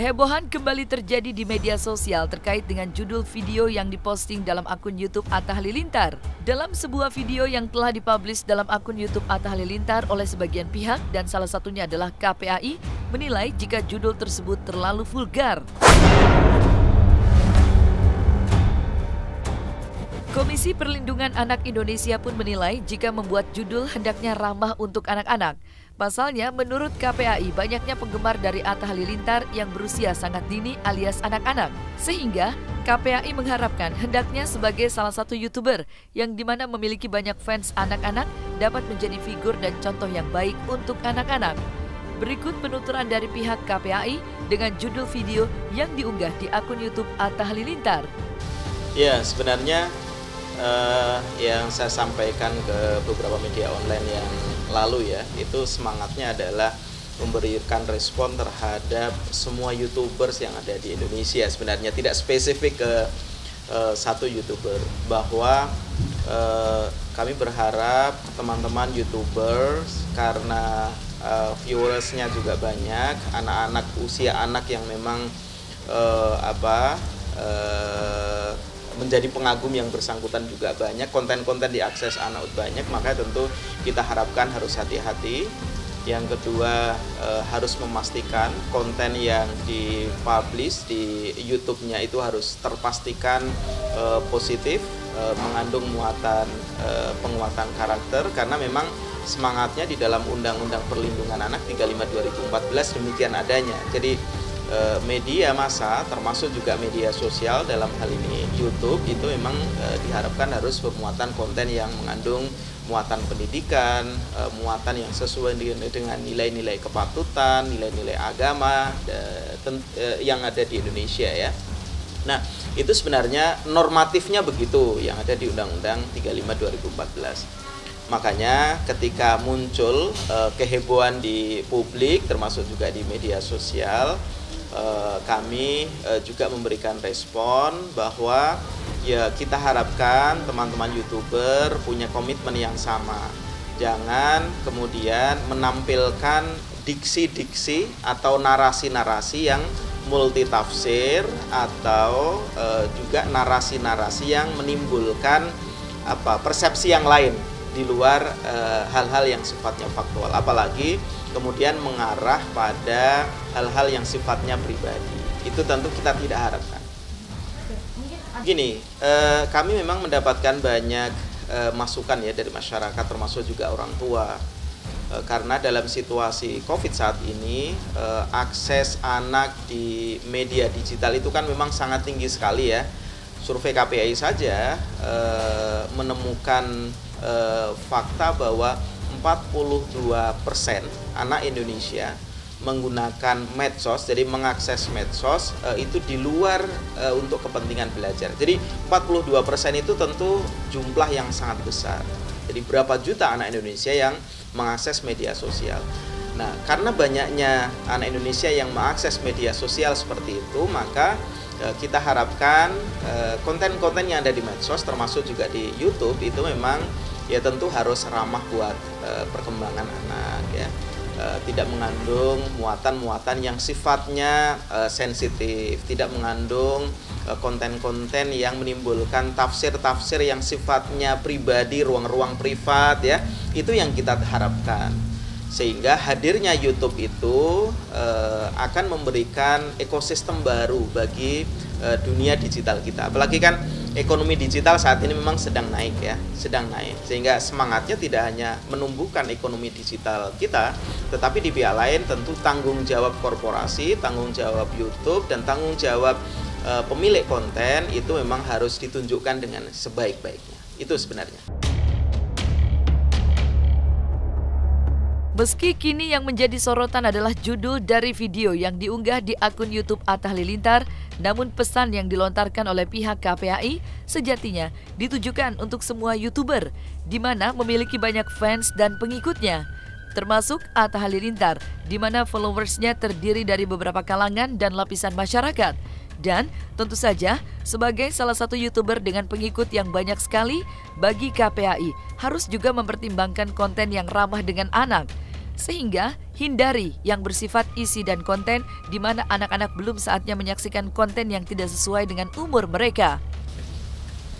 Kehebohan kembali terjadi di media sosial terkait dengan judul video yang diposting dalam akun YouTube Atta Halilintar. Dalam sebuah video yang telah dipublish dalam akun YouTube Atta Halilintar oleh sebagian pihak dan salah satunya adalah KPAI, menilai jika judul tersebut terlalu vulgar. Komisi Perlindungan Anak Indonesia pun menilai jika membuat judul hendaknya ramah untuk anak-anak. Pasalnya, menurut KPAI, banyaknya penggemar dari Atta Halilintar yang berusia sangat dini alias anak-anak. Sehingga, KPAI mengharapkan hendaknya sebagai salah satu YouTuber yang dimana memiliki banyak fans anak-anak dapat menjadi figur dan contoh yang baik untuk anak-anak. Berikut penuturan dari pihak KPAI dengan judul video yang diunggah di akun YouTube Atta Halilintar. Ya, sebenarnya yang saya sampaikan ke beberapa media online yang lalu ya, itu semangatnya adalah memberikan respon terhadap semua YouTubers yang ada di Indonesia. Sebenarnya tidak spesifik ke satu YouTuber, bahwa kami berharap teman-teman YouTubers karena viewersnya juga banyak, anak-anak usia anak yang memang menjadi pengagum yang bersangkutan juga banyak, konten-konten diakses anak banyak, maka tentu kita harapkan harus hati-hati. Yang kedua, harus memastikan konten yang dipublish di YouTube-nya itu harus terpastikan positif, mengandung muatan penguatan karakter, karena memang semangatnya di dalam Undang-Undang Perlindungan Anak 35/2014 demikian adanya. Jadi media massa termasuk juga media sosial dalam hal ini YouTube itu memang diharapkan harus bermuatan konten yang mengandung muatan pendidikan, muatan yang sesuai dengan nilai-nilai kepatutan, nilai-nilai agama yang ada di Indonesia ya. Nah, itu sebenarnya normatifnya begitu yang ada di Undang-Undang 35/2014. Makanya ketika muncul kehebohan di publik termasuk juga di media sosial, kami juga memberikan respon bahwa ya kita harapkan teman-teman YouTuber punya komitmen yang sama. Jangan kemudian menampilkan diksi-diksi atau narasi-narasi yang multitafsir atau juga narasi-narasi yang menimbulkan persepsi yang lain di luar hal-hal yang sifatnya faktual, apalagi kemudian mengarah pada hal-hal yang sifatnya pribadi. Itu tentu kita tidak harapkan. Gini, kami memang mendapatkan banyak masukan ya dari masyarakat, termasuk juga orang tua. Karena dalam situasi COVID saat ini, akses anak di media digital itu kan memang sangat tinggi sekali ya. Survei KPAI saja menemukan fakta bahwa 42% anak Indonesia menggunakan medsos, jadi mengakses medsos itu di luar untuk kepentingan belajar. Jadi 42% itu tentu jumlah yang sangat besar. Jadi berapa juta anak Indonesia yang mengakses media sosial. Nah, karena banyaknya anak Indonesia yang mengakses media sosial seperti itu, maka kita harapkan konten-konten yang ada di medsos termasuk juga di YouTube itu memang ya tentu harus ramah buat perkembangan anak ya, tidak mengandung muatan-muatan yang sifatnya sensitif, tidak mengandung konten-konten yang menimbulkan tafsir-tafsir yang sifatnya pribadi, ruang-ruang privat ya, itu yang kita harapkan. Sehingga hadirnya YouTube itu akan memberikan ekosistem baru bagi dunia digital kita. Apalagi kan ekonomi digital saat ini memang sedang naik ya, sedang naik. Sehingga semangatnya tidak hanya menumbuhkan ekonomi digital kita, tetapi di pihak lain tentu tanggung jawab korporasi, tanggung jawab YouTube, dan tanggung jawab pemilik konten itu memang harus ditunjukkan dengan sebaik-baiknya. Itu sebenarnya. Meski kini yang menjadi sorotan adalah judul dari video yang diunggah di akun YouTube Atta Halilintar, namun pesan yang dilontarkan oleh pihak KPAI sejatinya ditujukan untuk semua YouTuber, di mana memiliki banyak fans dan pengikutnya, termasuk Atta Halilintar, di mana followersnya terdiri dari beberapa kalangan dan lapisan masyarakat. Dan tentu saja sebagai salah satu YouTuber dengan pengikut yang banyak sekali, bagi KPAI harus juga mempertimbangkan konten yang ramah dengan anak. Sehingga hindari yang bersifat isi dan konten di mana anak-anak belum saatnya menyaksikan konten yang tidak sesuai dengan umur mereka.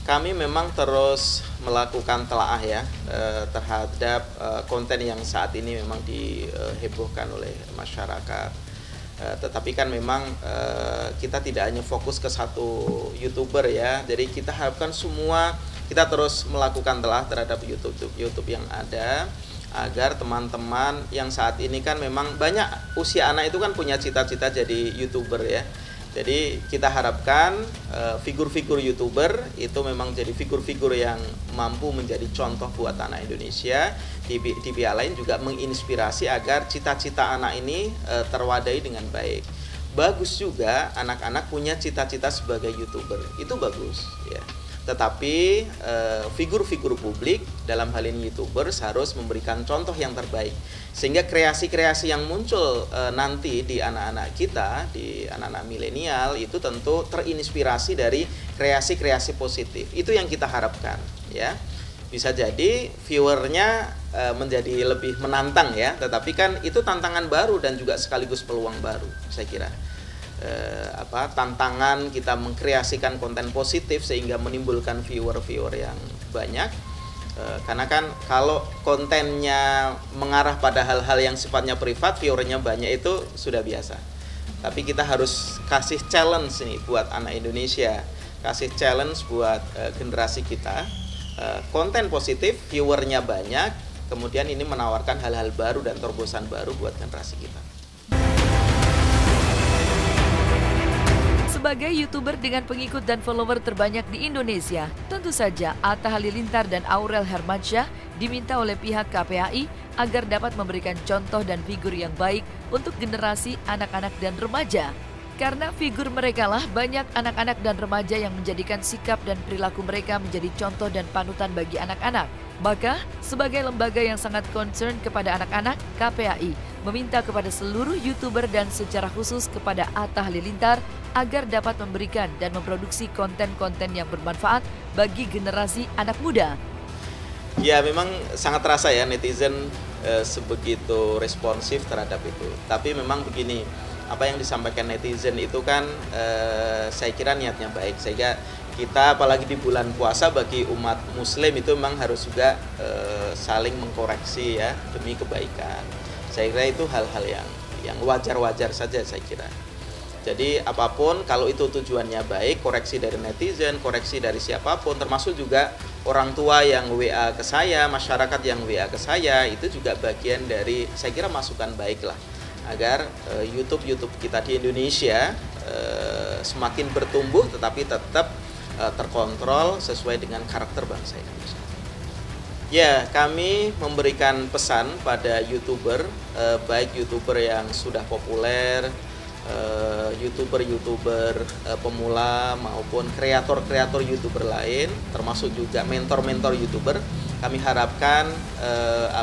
Kami memang terus melakukan telaah ya terhadap konten yang saat ini memang dihebohkan oleh masyarakat. Tetapi kan memang kita tidak hanya fokus ke satu YouTuber ya. Jadi kita harapkan semua kita terus melakukan telaah terhadap YouTube yang ada, agar teman-teman yang saat ini kan memang banyak usia anak itu kan punya cita-cita jadi YouTuber ya. Jadi kita harapkan figur-figur YouTuber itu memang jadi figur-figur yang mampu menjadi contoh buat anak Indonesia. Di pihak lain juga menginspirasi agar cita-cita anak ini terwadai dengan baik. Bagus juga anak-anak punya cita-cita sebagai YouTuber, itu bagus ya. Tetapi figur-figur publik dalam hal ini YouTubers harus memberikan contoh yang terbaik, sehingga kreasi-kreasi yang muncul nanti di anak-anak kita, di anak-anak milenial itu tentu terinspirasi dari kreasi-kreasi positif. Itu yang kita harapkan ya. Bisa jadi viewernya menjadi lebih menantang ya, tetapi kan itu tantangan baru dan juga sekaligus peluang baru saya kira. Tantangan kita mengkreasikan konten positif sehingga menimbulkan viewer yang banyak, karena kan kalau kontennya mengarah pada hal-hal yang sifatnya privat, viewernya banyak itu sudah biasa. Tapi kita harus kasih challenge nih buat anak Indonesia, kasih challenge buat generasi kita, konten positif, viewernya banyak, kemudian ini menawarkan hal-hal baru dan terobosan baru buat generasi kita. Sebagai YouTuber dengan pengikut dan follower terbanyak di Indonesia, tentu saja Atta Halilintar dan Aurel Hermansyah diminta oleh pihak KPAI agar dapat memberikan contoh dan figur yang baik untuk generasi anak-anak dan remaja. Karena figur mereka lah banyak anak-anak dan remaja yang menjadikan sikap dan perilaku mereka menjadi contoh dan panutan bagi anak-anak. Maka, sebagai lembaga yang sangat concern kepada anak-anak, KPAI meminta kepada seluruh YouTuber dan secara khusus kepada Atta Halilintar agar dapat memberikan dan memproduksi konten-konten yang bermanfaat bagi generasi anak muda. Ya, memang sangat terasa ya netizen sebegitu responsif terhadap itu. Tapi memang begini, apa yang disampaikan netizen itu kan saya kira niatnya baik, sehingga kita apalagi di bulan puasa bagi umat muslim itu memang harus juga saling mengkoreksi ya demi kebaikan. Saya kira itu hal-hal yang wajar-wajar saja saya kira. Jadi apapun kalau itu tujuannya baik, koreksi dari netizen, koreksi dari siapapun, termasuk juga orang tua yang WA ke saya, masyarakat yang WA ke saya, itu juga bagian dari saya kira masukan baik lah, agar YouTube kita di Indonesia semakin bertumbuh tetapi tetap terkontrol sesuai dengan karakter bangsa Indonesia. Ya, kami memberikan pesan pada YouTuber, baik YouTuber yang sudah populer, YouTuber pemula maupun kreator-kreator YouTuber lain, termasuk juga mentor-mentor YouTuber. Kami harapkan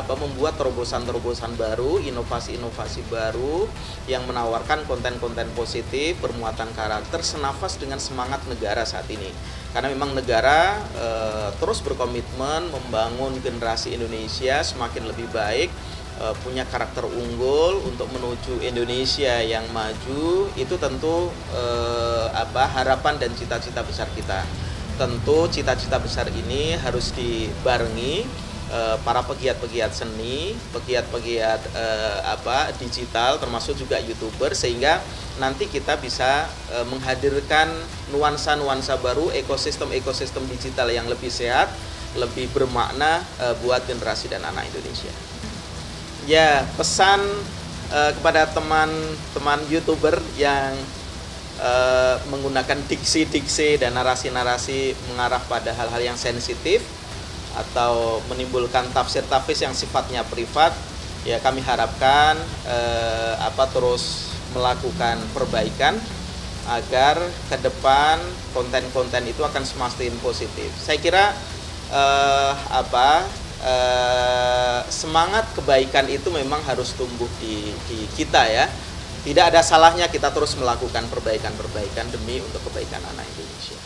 membuat terobosan-terobosan baru, inovasi-inovasi baru yang menawarkan konten-konten positif, bermuatan karakter, senafas dengan semangat negara saat ini. Karena memang negara terus berkomitmen membangun generasi Indonesia semakin lebih baik, punya karakter unggul untuk menuju Indonesia yang maju. Itu tentu harapan dan cita-cita besar kita. Tentu cita-cita besar ini harus dibarengi para pegiat-pegiat seni, pegiat-pegiat digital, termasuk juga YouTuber, sehingga nanti kita bisa menghadirkan nuansa-nuansa baru, ekosistem digital yang lebih sehat, lebih bermakna buat generasi dan anak Indonesia. Ya, pesan kepada teman-teman YouTuber yang menggunakan diksi-diksi dan narasi-narasi mengarah pada hal-hal yang sensitif atau menimbulkan tafsir-tafsir yang sifatnya privat, ya kami harapkan terus melakukan perbaikan agar ke depan konten-konten itu akan semakin positif. Saya kira semangat kebaikan itu memang harus tumbuh di kita ya. Tidak ada salahnya kita terus melakukan perbaikan-perbaikan demi untuk kebaikan anak Indonesia.